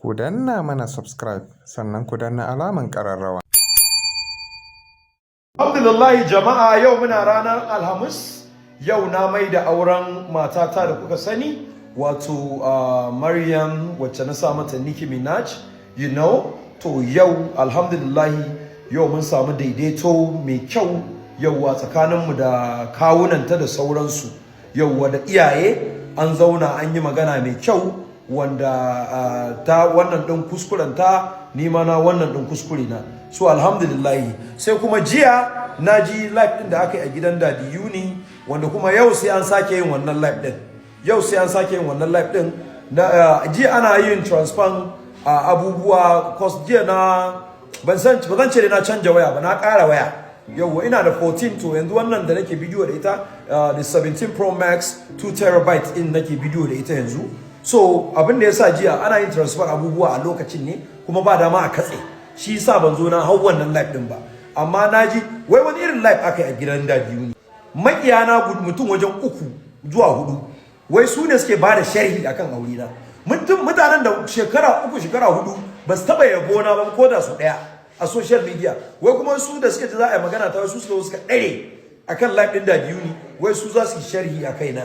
Ku danna mana subscribe sannan ku danna alaman ƙararrawa. Alhamdulillah jama'a, yau muna ranar Alhamis. Yau na mai da auren matata da kuka sani, wato Maryam, wacce na sa mata Nicki Minaj, to yau alhamdulillah yau mun samu daidaito mai kyau yauwa tsakaninmu da kawunanta da sauransu. Yauwa da iyaye an zauna an yi magana mai kyau, wanda ta wannan ɗin kuskurenta ni ma na wannan ɗin kuskure na, so alhamdulillah. Sai kuma jiya na ji live ɗin da aka yi a gidan Dadi Yuni, wanda kuma yau sai an sake yin wannan live ɗin. Yau sai an sake yin wannan live ɗin. Jiya ana yin transfer abubuwa, cause jiya na ba zan ce da na canja waya ba, na ƙara waya. Yau ina da 14, to yanzu wannan da nake bidiyo da ita da 17 Pro Max 2 terabyte in nake bidiyo da ita yanzu. So abin da yasa jiya ana yin transfer abubuwa a lokacin ne, kuma ba dama a katse, shi yasa ban zo na hau wannan live din ba. Amma naji wai wani irin live aka yi a gidan Dadi Yuni, makiyana mutum wajen 3 zuwa 4 wai su ne suke bada sharhi akan aure na. Mutanen da shekara 3 shekara 4 ba su taba yabo na ba ko da su daya a social media, wai kuma su da suke ji za a yi magana ta, wai su suka dare akan live din Dadi Yuni, wai su za su yi sharhi a kaina.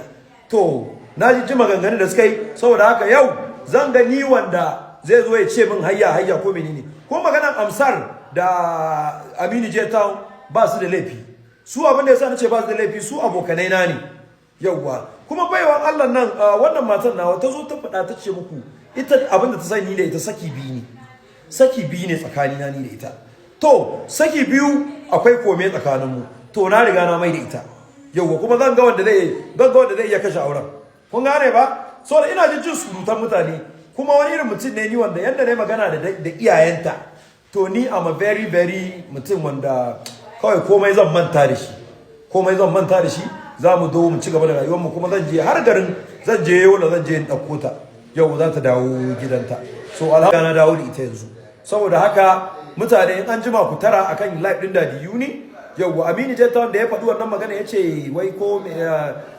To na ji maganganun da suka yi, saboda haka yau zan ga ni wanda zai zo ya ce min hayya ko menene. Ko maganan Amsar da Aminu J Town ba su da laifi, su abin da yasa nace ba su da laifi, su abokanai na ne. Yauwa kuma baiwan Allah nan, wannan matan nawa ta zo ta faɗa ta ce muku ita abin da ta sani da ita saki biyu ne tsakanina ni da ita. To saki biyu akwai kome tsakaninmu, to na riga na mai da ita. Yauwa kuma zan ga wanda zai iya kashe auren. Kun gane ba? So da ina jin surutan mutane, kuma wani irin mutum ne ni wanda yanda na magana da iyayenta, to ni am a very mutum wanda kawai komai zan manta da shi. Za mu zo mu ci gaba da rayuwar mu, kuma zan je har garin, zan je Yola, zan je in ɗauko ta. Yau za ta dawo gidanta. So alhamdulillah na dawo da ita yanzu. Saboda haka mutane in an jima ku tara akan live din Dadi Yuni. Yau Aminu J Town da ya faɗi wannan magana yace wai ko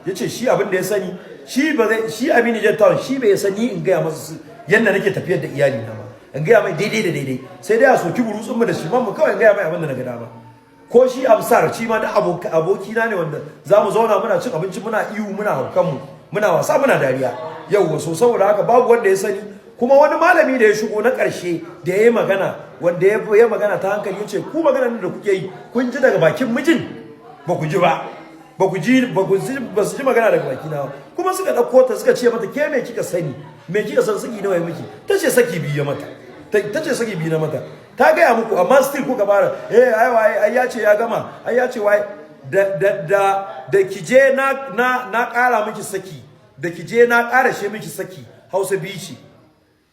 yace shi abin da ya sani, shi Aminu J Town shi bai sani in gaya masa yanda nake tafiyar da iyali na ba, in gaya mai daidai, sai dai a soki burutsun mu da shi mu kawai in gaya mai abin da na ga dama. Ko shi Amsar shi ma da aboki na ne, wanda zamu zauna muna cin abinci, muna ihu, muna haukan mu, muna wasa, muna dariya. Yau so saboda haka babu wanda ya sani. Kuma wani malami da ya shigo na ƙarshe da ya yi magana, wanda ya magana ta hankali, yace ku maganar da kuke yi kun ji daga bakin mijin, ba ku ji ba su ji magana daga baki na. Kuma suka ɗauko ta suka ce mata, ke me kika sani, saki nawa ya miki? Tace saki biyu na mata. Ta gaya muku, amma still kuka fara ai ya ce ya gama, ai ya ce wai da kije na ƙara miki saki, da kije na ƙarashe miki saki, Hausa bici.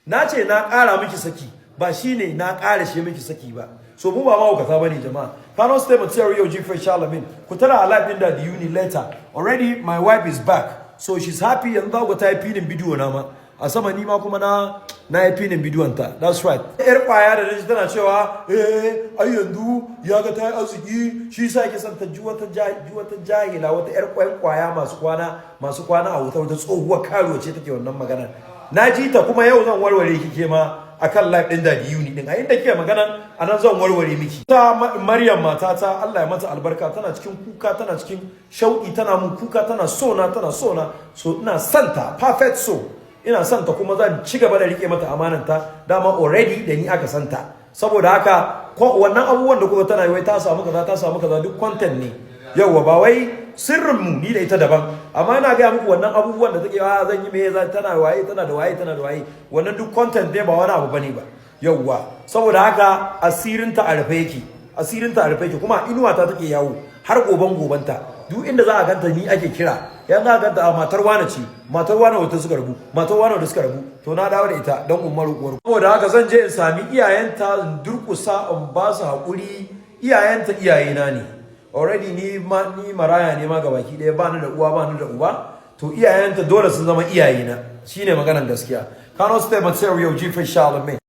Na ce na ƙara miki saki, ba shine na ƙarashe miki saki ba. So mu ba mahaukata bane jama'a. Cannot stay material Gfresh ku tara a live din Dadi Yuni later. Already my wife is back, so she's happy. Yanzu za ku ta yi filin bidiyo na ma a sama, ni ma kuma na yi filin bidiyon ta. That's right. Yar kwaya da naji tana cewa ai yanzu ya ga ta yi arziki, shi yasa yake son ta ji wata jahila, wata yar kwaya masu kwana a wuta, wata tsohuwar karuwa ce take wannan magana. Na ji ta, kuma yau zan warware kike ma akan live din Dadi Yuni din, a inda kike magana anan zan warware miki. Ta Maryam matata, Allah ya mata albarka, tana cikin kuka, tana cikin shauki, tana mun kuka, tana so na, so ina santa, perfect so. Ina santa, kuma zan ci gaba da rike mata amananta, dama already da ni aka santa. Saboda haka wannan abubuwan da kuka tana yi, wai ta samu kaza, duk content ne. Yauwa ba wai sirrin mu ni da ita daban, amma ina ga muku wannan abubuwan da take zan yi me tana da waye, wannan duk content ne, ba wani abu bane ba. Yauwa saboda haka asirinta a rufe yake, kuma inuwa ta take yawo har gobanta. Duk inda za a ganta ni ake kira, yanzu a ganta a matar wane ce, matar wane wata suka rabu, to na dawo da ita don umar uwar. Saboda haka zan je in sami iyayenta, in durkusa, in ba su haƙuri. Iyayenta iyayena ne already, ni maraya ne ma gabaki ɗaya, ba ni da uwa, ba ni da uba, to iyayenta dole sun zama iyayena, shine maganar gaskiya. Cannot stay material Gfresh.